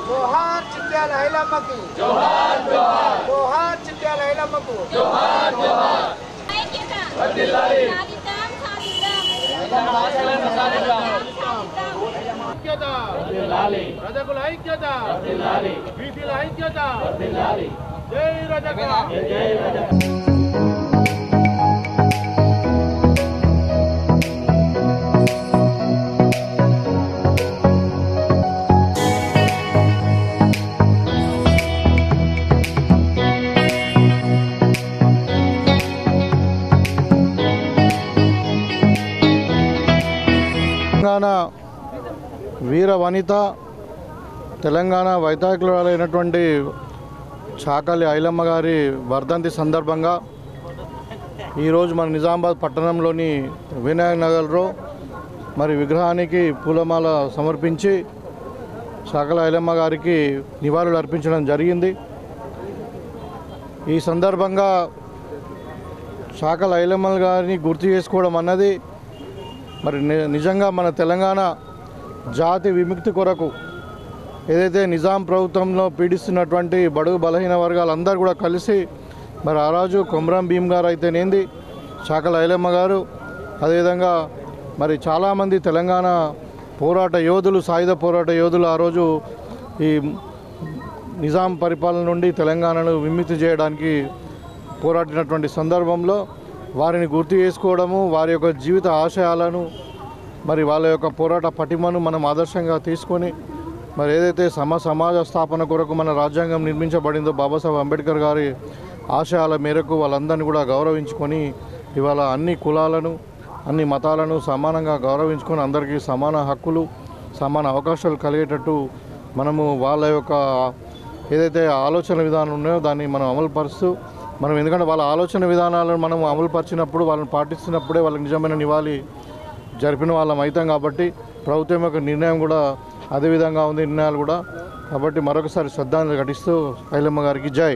जोहार चिट्याल ఐలమ్మకి जोहार जोहार जोहार चिट्याल ఐలమ్మకు जोहार जोहार ఐక్యత వర్ధిల్లాలి సాధిద్దాం ఆశలను సాధిద్దాం ఐక్యత వర్ధిల్లాలి రజకుల ఐక్యత వర్ధిల్లాలి బీసీల ఐక్యత వర్ధిల్లాలి జై రజక జై రజక తెలంగాణ వీర వనిత తెలంగాణ వైతాళికురాలైనటువంటి చాకలి ఐలమ్మ గారి వర్ధంతి సందర్భంగా ఈరోజు మన నిజామాబాద్ పట్టణంలోని వినాయక్ నగర్లో మరి విగ్రహానికి పూలమాల సమర్పించి చాకలి ఐలమ్మ గారికి నివాళులు అర్పించడం జరిగింది. ఈ సందర్భంగా చాకలి ఐలమ్మ గారిని గుర్తు చేసుకోవడం అన్నది మరి నిజంగా మన తెలంగాణ జాతి విముక్తి కొరకు ఏదైతే నిజాం ప్రభుత్వంలో పీడిస్తున్నటువంటి బడుగు బలహీన వర్గాలందరూ కూడా కలిసి మరి ఆ రోజు కొమరం భీమ్ గారు అయితేనేంది, చాకలి ఐలమ్మ గారు, అదేవిధంగా మరి చాలామంది తెలంగాణ పోరాట యోధులు, సాయుధ పోరాట యోధులు ఆ రోజు ఈ నిజాం పరిపాలన నుండి తెలంగాణను విముక్తి చేయడానికి పోరాడినటువంటి సందర్భంలో వారిని గుర్తు చేసుకోవడము, వారి యొక్క జీవిత ఆశయాలను మరి వాళ్ళ యొక్క పోరాట పటిమను మనం ఆదర్శంగా తీసుకొని మరి ఏదైతే సమాజ స్థాపన కొరకు మన రాజ్యాంగం నిర్మించబడిందో బాబాసాహెబ్ అంబేద్కర్ గారి ఆశయాల మేరకు వాళ్ళందరినీ కూడా గౌరవించుకొని ఇవాళ అన్ని కులాలను అన్ని మతాలను సమానంగా గౌరవించుకొని అందరికీ సమాన హక్కులు సమాన అవకాశాలు కలిగేటట్టు మనము వాళ్ళ యొక్క ఏదైతే ఆలోచన విధానం ఉన్నాయో దాన్ని మనం అమలుపరుస్తూ మనం ఎందుకంటే వాళ్ళ ఆలోచన విధానాలను మనం అమలుపరిచినప్పుడు వాళ్ళని పాటిస్తున్నప్పుడే వాళ్ళకి నిజమైన నివాళి జరిపిన వాళ్ళం అవుతాం. కాబట్టి ప్రభుత్వం యొక్క నిర్ణయం కూడా అదే విధంగా ఉంది, నిర్ణయాలు కూడా. కాబట్టి మరొకసారి శ్రద్ధాంజలి ఘటిస్తూ ఐలమ్మ గారికి జై.